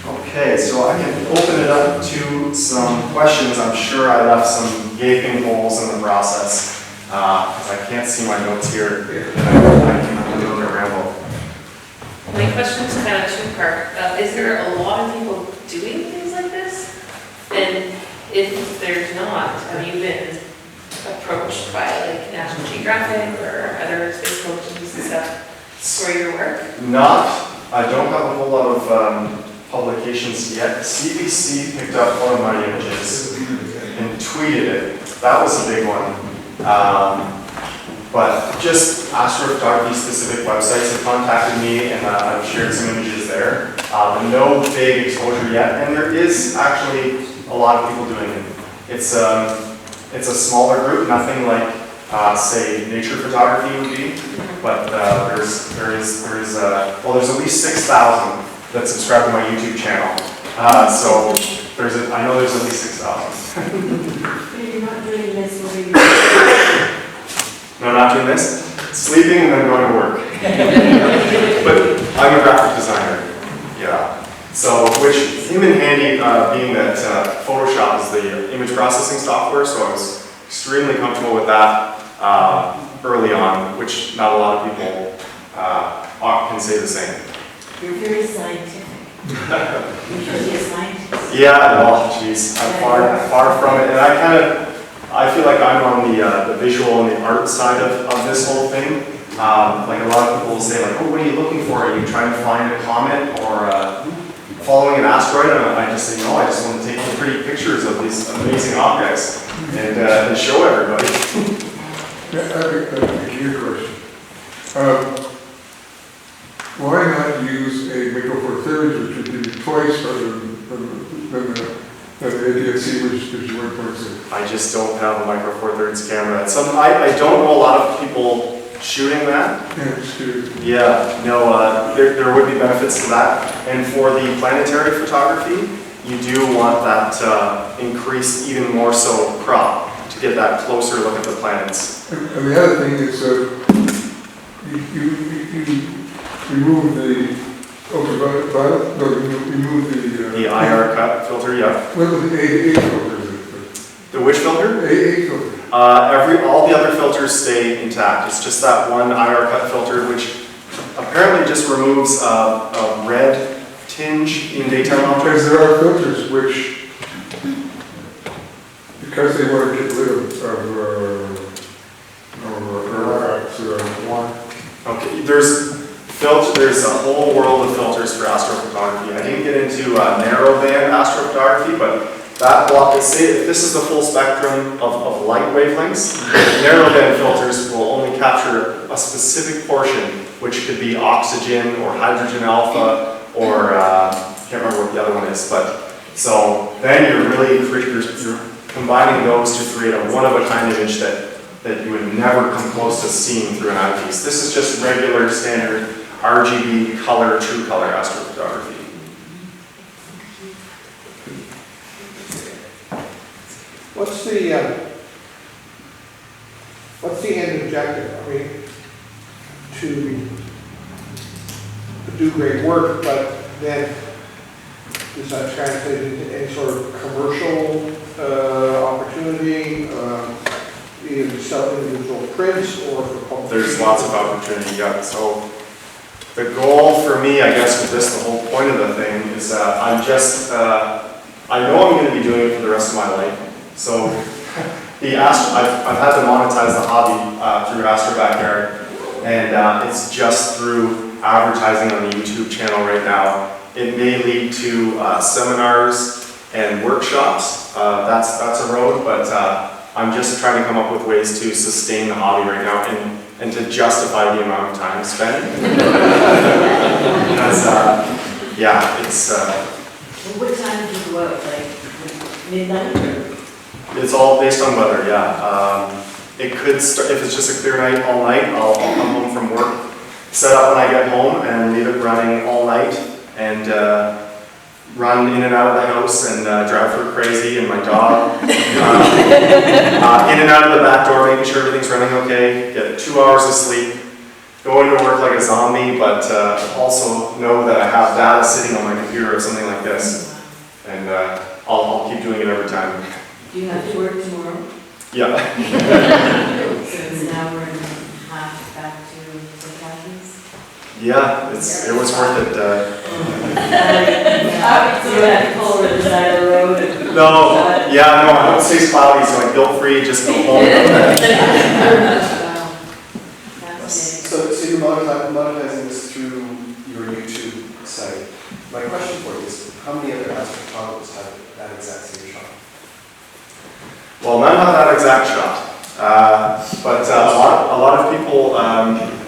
Okay, so I can open it up to some questions. I'm sure I left some gaping holes in the process, because I can't see my notes here. I can do a ramble. My question is kind of two-part. Is there a lot of people doing things like this? And if there's not, have you been approached by like National Geographic or other space programs and stuff for your work? I don't have a whole lot of publications yet. CBC picked up one of my images and tweeted it. That was a big one. But just astrophotography specific websites have contacted me, and I've shared some images there. But no big exposure yet, and there is actually a lot of people doing it. It's a smaller group, nothing like say nature photography would be, but there's at least 6,000 that subscribe to my YouTube channel. So I know there's at least 6,000. You're not doing this, what are you doing? No, not doing this. Sleeping and then going to work. But I'm a graphic designer. Yeah. So, which came in handy being that Photoshop is the image processing software, so I was extremely comfortable with that early on, which not a lot of people can say the same. You're very scientific. You should be a scientist. Yeah, well, geez, I'm far from it, and I feel like I'm on the visual and the art side of this whole thing. Like a lot of people will say, like, oh, what are you looking for? Are you trying to find a comet or following an asteroid? And I just say, no, I just want to take pretty pictures of these amazing objects and show everybody. Yeah, I have a gear question. why not use a Micro Four Thirds, which would be twice rather than the APS-C, which gives you 1.6? I just don't have a Micro Four Thirds camera. It's something, I don't know a lot of people shooting that. Yeah, just curious. Yeah, no, there would be benefits to that. And for the planetary photography, you do want that increased even more so crop to get that closer look at the planets. And the other thing is you remove the ultraviolet, no, you remove The IR cut filter, yeah. what was the A filter? The which filter? A filter. All the other filters stay intact. It's just that one IR cut filter, which apparently just removes a red tinge in daytime objects. Because there are filters which, because they want to get rid of artifacts, Okay, there's a whole world of filters for astrophotography. I didn't get into narrowband astrophotography, but that block, say if this is the full spectrum of light wavelengths, narrowband filters will only capture a specific portion, which could be oxygen or hydrogen alpha or I can't remember what the other one is, but so then you're combining those to create a one-of-a-kind image that you would never come close to seeing through an eyepiece. This is just regular standard RGB color, true color astrophotography. What's the end objective? I mean, to do great work, but then does that translate into any sort of commercial opportunity, either to sell individual prints or for publication? There's lots of opportunity, yeah. So the goal for me, I guess, with this, the whole point of the thing is I'm just, I know I'm going to be doing it for the rest of my life. So I've had to monetize the hobby through Astro Backyard, and it's just through advertising on the YouTube channel right now. It may lead to seminars and workshops. That's a road, but I'm just trying to come up with ways to sustain the hobby right now and to justify the amount of time spent. Because, yeah, it's... What time did you go out, like midnight? It's all based on weather, yeah. It could start, if it's just a clear night all night, I'll come home from work, set up when I get home and leave it running all night and run in and out of the house and drive her crazy and my dog. In and out of the back door, making sure everything's running okay, get 2 hours of sleep, go into work like a zombie, but also know that I have data sitting on my computer or something like this. And I'll keep doing it every time. Do you have to work tomorrow? Yeah. So it's an hour and a half back to precautions? Yeah, it was worth it. So you have to pull over the side of the road? No, yeah, no, I don't stay cloudy, so like guilt free, just go home. Wow. Fascinating. So you're monetizing this through your YouTube site. My question for you is, how many other astrophotographers have that exact same shot? Well, none have that exact shot, but a lot of people,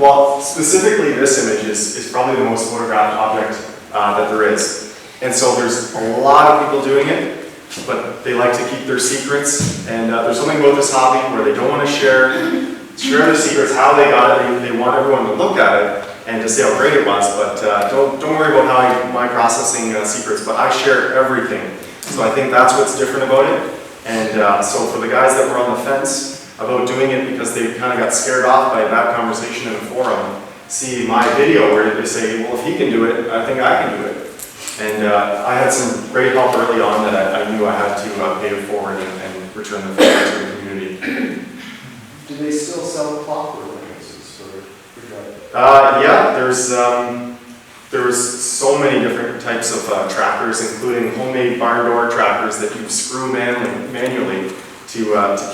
well, specifically this image is probably the most photographed object that there is. And so there's a lot of people doing it, but they like to keep their secrets. And there's something about this hobby where they don't want to share their secrets, how they got it. They want everyone to look at it and to see how great it was, but don't worry about how my processing secrets, but I share everything. So I think that's what's different about it. And so for the guys that were on the fence about doing it because they kind of got scared off by a bad conversation in a forum, see my video where they say, well, if he can do it, I think I can do it. And I had some great help early on that I knew I had to pay it forward and return the favor to the community. Do they still sell clockwork lenses for drive? Yeah, there's so many different types of trackers, including homemade barn door trackers that you screw manually to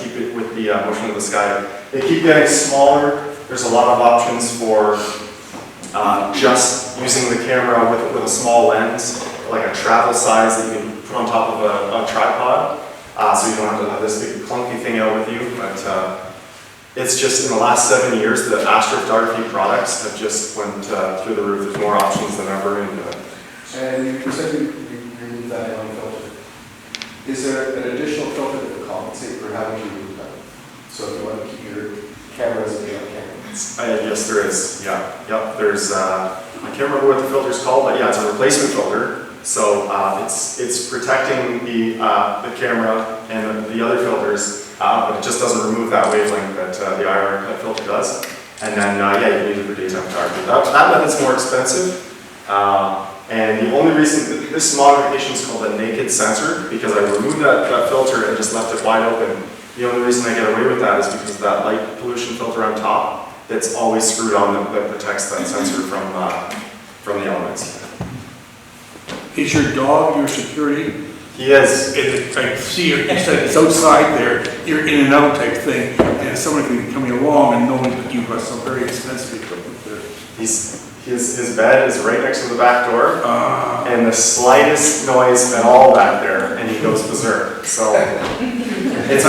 keep it with the motion of the sky. They keep getting smaller. There's a lot of options for just using the camera with a small lens, like a travel size that you can put on top of a tripod, so you don't have to have this big clunky thing out with you. But It's just in the last 7 years, the astrophotography products have just went through the roof. There's more options than ever. And you said you remove that one filter. Is there an additional filter that would compensate for having to remove that? So if you want to keep your camera as a big camera? Yes, there is. Yeah. Yep. There's, I can't remember what the filter's called, but yeah, it's a replacement filter. So it's protecting the camera and the other filters, but it just doesn't remove that wavelength that the IR filter does. And then, yeah, you can use it for daytime photography. That method's more expensive. And the only reason, this modification is called a naked sensor, because I removed that filter and just left it wide open. The only reason I get away with that is because of that light pollution filter on top that's always screwed on that protects that sensor from the elements. Is your dog your security? He is. I see you said it's outside there, you're in and out type thing, and someone can be coming along and knowing that you've got some very expensive equipment there. His bed is right next to the back door, and the slightest noise at all back there, and he goes berserk. So it's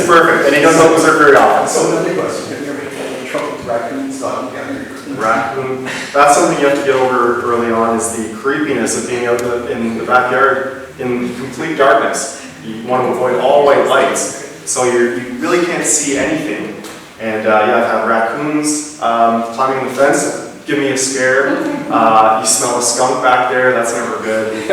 perfect, and he doesn't go berserk very often. So another question, have you ever had any trouble with raccoons not together? Raccoon, that's something you have to get over early on, is the creepiness of being out in the backyard in complete darkness. You want to avoid all white lights, so you really can't see anything. And yeah, I've had raccoons climbing the fence. Give me a scare. You smell a skunk back there, that's never good.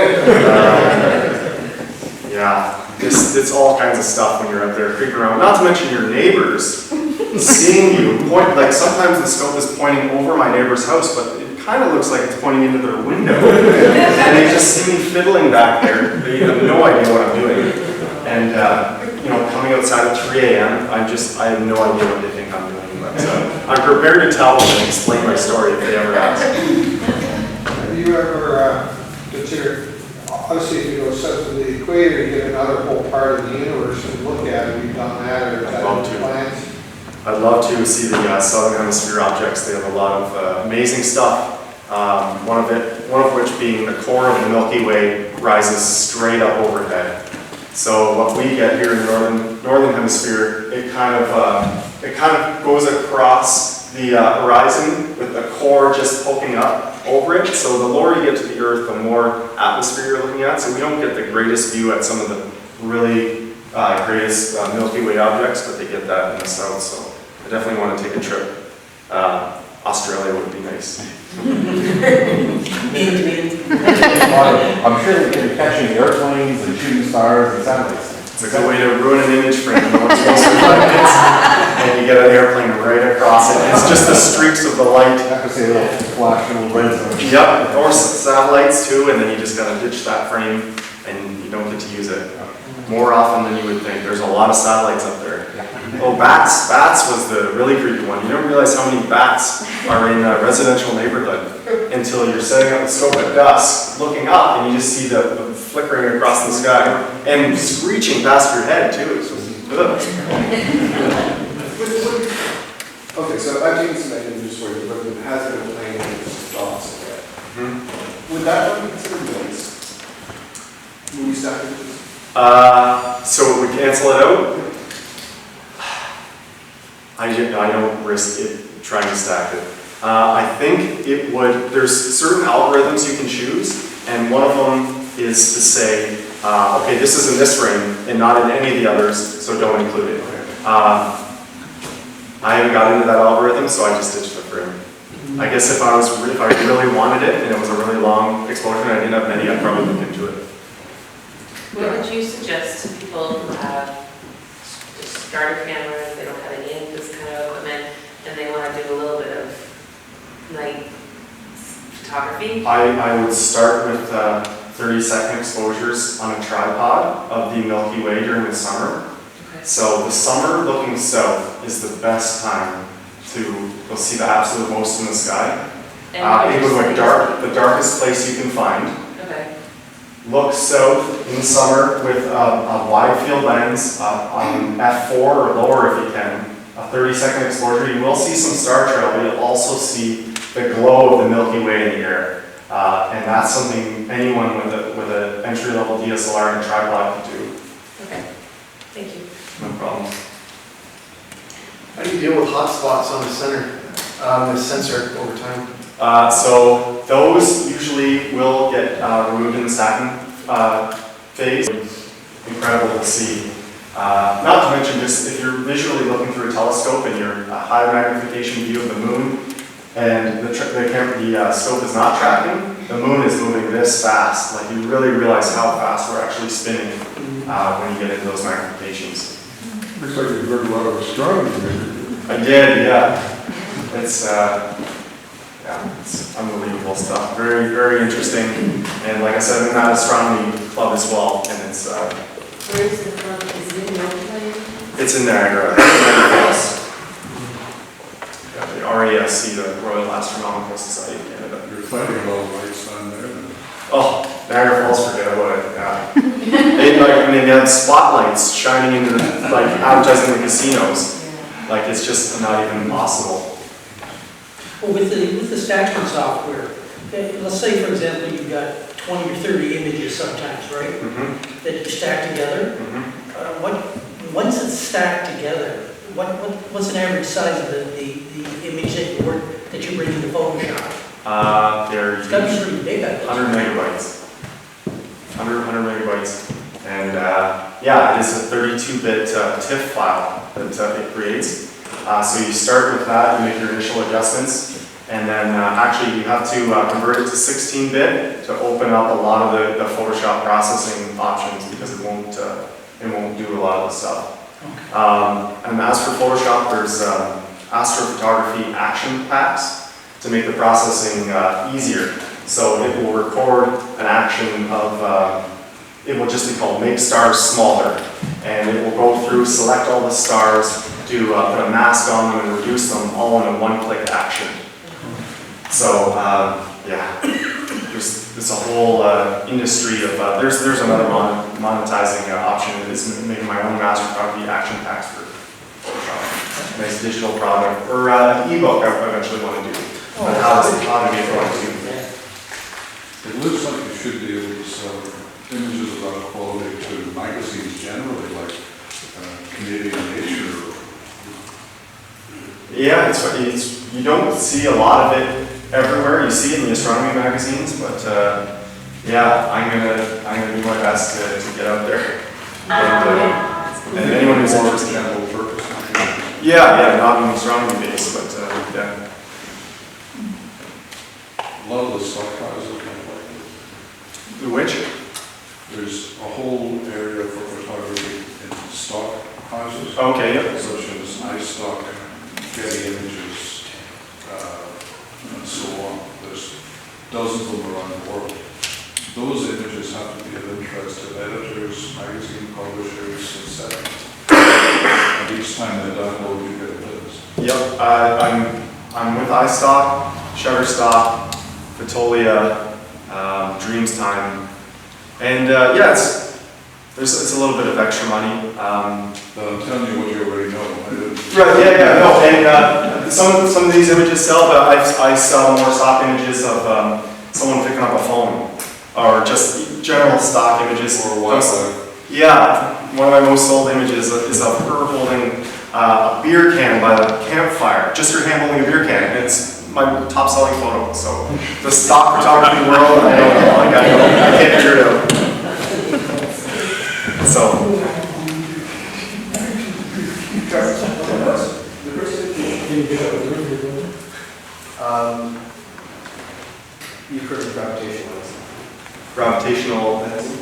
Yeah, it's all kinds of stuff when you're up there creeping around. Not to mention your neighbors seeing you point, like sometimes the scope is pointing over my neighbor's house, but it kind of looks like it's pointing into their window. And they just see me fiddling back there. They have no idea what I'm doing. And you know, coming outside at 3 a.m., I have no idea what they think I'm doing. But I'm prepared to tell them and explain my story if they ever ask. Have you ever considered, obviously if you go south of the equator, you get another whole part of the universe and look at it. Have you done that, or I'd love to. plans? I'd love to see the southern hemisphere objects. They have a lot of amazing stuff. One of which being the core of the Milky Way rises straight up overhead. So what we get here in the northern hemisphere, it kind of goes across the horizon with the core just poking up over it. So the lower you get to the Earth, the more atmosphere you're looking at. So we don't get the greatest view at some of the really greatest Milky Way objects, but they get that in the south. So I definitely want to take a trip. Australia would be nice. I'm sure they can catching airplanes and shooting stars and satellites. It's a good way to ruin an image frame. You know, it's supposed to be like this, and you get an airplane right across it. It's just the streaks of the light. I have to say a little flash, a little red. Yep, or satellites too, and then you just gotta ditch that frame, and you don't get to use it. More often than you would think. There's a lot of satellites up there. Oh, bats. Bats was the really creepy one. You don't realize how many bats are in a residential neighborhood until you're setting up the scope at dusk, looking up, and you just see the flickering across the sky and screeching past your head too. It's just, Okay, so I've taken some images for you, but it has been playing with dots in it. Would that not be considered noise? When you stack images? So we cancel it out. I don't risk it trying to stack it. I think it would, there's certain algorithms you can choose, and one of them is to say, okay, this is in this frame and not in any of the others, so don't include it. I haven't got into that algorithm, so I just ditched the frame. I guess if I really wanted it and it was a really long exposure and I didn't have many, I'd probably look into it. What would you suggest to people who have just starter cameras, they don't have any of this kind of equipment, and they want to do a little bit of night photography? I would start with 30-second exposures on a tripod of the Milky Way during the summer. Okay. So the summer looking south is the best time to go see the absolute most in the sky. You go to the darkest place you can find. Okay. Look south in the summer with a wide field lens on f4 or lower if you can. A 30-second exposure. You will see some star trail, but you'll also see the glow of the Milky Way in the air. And that's something anyone with an entry-level DSLR and a tripod can do. Okay. Thank you. No problem. I do you deal with hotspots on the center, the sensor over time? So those usually will get removed in the stacking phase. Incredible to see. Not to mention, just if you're visually looking through a telescope and you're a high magnification view of the moon, and the scope is not tracking, the moon is moving this fast. Like, you really realize how fast we're actually spinning when you get into those magnifications. Looks like you've heard a lot of astronomy. I did, yeah. It's unbelievable stuff. Very, very interesting. And like I said, I'm in that astronomy club as well. And it's Where is the club? Is it in Monetization? it's in Niagara. Falls. The RASC, the Royal Astronomical Society of Canada. You're finding all the lights on there. Oh, Niagara Falls, forget about it. Yeah. They had spotlights shining into the, like, advertising the casinos. Like, it's just not even possible. Well, with the stacking software, okay, let's say, for example, you've got 20 or 30 images sometimes, right? Mm-hmm. That you stack together. Mm-hmm. Once it's stacked together, what's an average size of the image that you bring into Photoshop? They're It's got to be pretty big, I think. 100 megabytes. 100 megabytes. And yeah, it is a 32-bit TIFF file that it creates. So you start with that, you make your initial adjustments, and then actually you have to convert it to 16-bit to open up a lot of the Photoshop processing options, because it won't do a lot of the stuff. And as for Photoshop, there's Astrophotography action packs to make the processing easier. So it will record an action of, it will just be called Make Stars Smaller. And it will go through, select all the stars, to put a mask on them and reduce them all in a one-click action. So yeah, there's a whole industry of, there's another monetizing option that is making my own Astrophotography action packs for Photoshop. Nice digital product, or ebook I eventually want to do. But how to get going to. It looks like you should be able to sell images of that quality to magazines generally, like Canadian Nature. Yeah, it's you don't see a lot of it everywhere. You see it in the astronomy magazines, but yeah, I'm gonna do my best to get out there. And anyone who's interested. General purpose. Yeah, not in astronomy base, but yeah. A lot of the stock files are kind of like The which? there's a whole area for photography in stock houses. Okay, yeah. Such as iStock, Getty Images, and so on. There's dozens of them around the world. Those images have to be of interest to editors, magazine publishers, etc. And each time they download, you get a list. Yep, I'm with iStock, Shutterstock, Fotolia, Dreamstime, and yeah, it's a little bit of extra money. But I'm telling you what you already know. Right, yeah, no, and some of these images sell, but I sell more stock images of someone picking up a phone, or just general stock images. Or wildlife. Yeah, one of my most sold images is of her holding a beer can by the campfire, just her hand holding a beer can, and it's my top selling photo. So the stock photography world, I don't know, like I can't figure it out. So. You've heard of gravitational lensing? Gravitational lensing?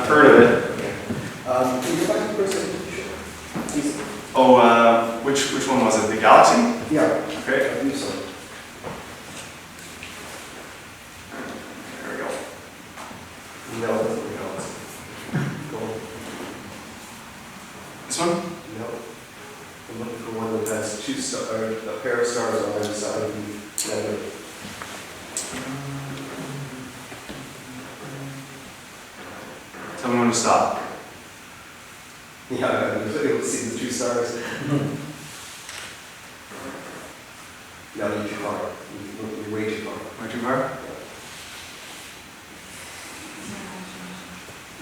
Heard of it. Can you go back to the first picture? Easy. Oh, which one was it? The galaxy? Yeah. Okay. I believe so. There we go. No, that's the galaxy. Cool. This one? No. I'm looking for one that has a pair of stars on either side of the nebula. Tell me when to stop. Yeah, I'm able to see the two stars. No, you're too far. You're way too far. Way too far?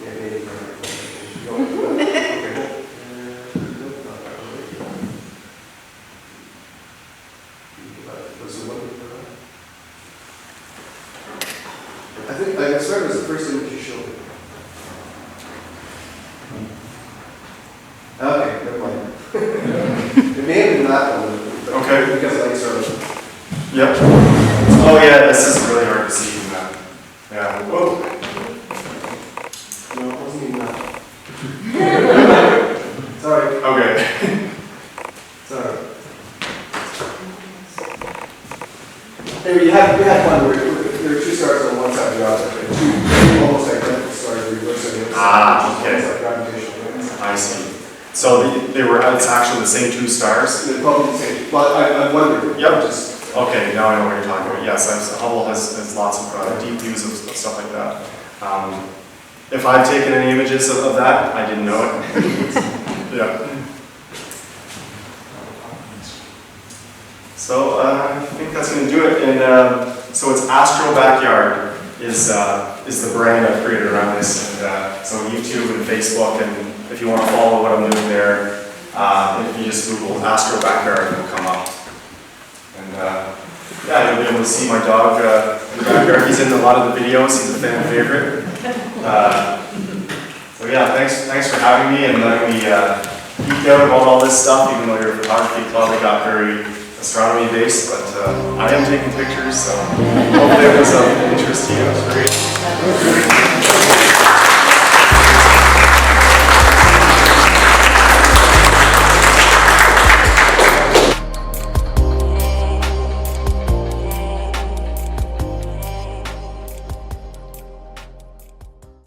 Yeah, maybe. Okay. I think, I swear it was the first image you showed me. Okay, never mind. It may have been that one, but Okay. because I sort of. Yep. Oh yeah, this is really hard to see in that. Yeah. Whoa. No, it wasn't even that. Sorry, Okay. sorry. Maybe you had one where there were two stars on one side of the object, and two almost identical stars reversing the other side. Ah, okay. It's like gravitational waves. I see. So it's actually the same two stars? They're probably the same, but I wondered. Yep. Just. Okay, now I know what you're talking about. Yes, Hubble has lots of deep views of stuff like that. If I've taken any images of that, I didn't know it. Yeah. So I think that's going to do it. And so it's Astro Backyard is the brand I've created around this. And so YouTube and Facebook, and if you want to follow what I'm doing there, if you just Google Astro Backyard, it'll come up. And yeah, you'll be able to see my dog in the backyard. He's in a lot of the videos. He's a fan favorite. So yeah, thanks for having me and letting me geek out about all this stuff. Even though you're a photography club, it got very astronomy based, but I am taking pictures, so hopefully it was of interest to you. It was great.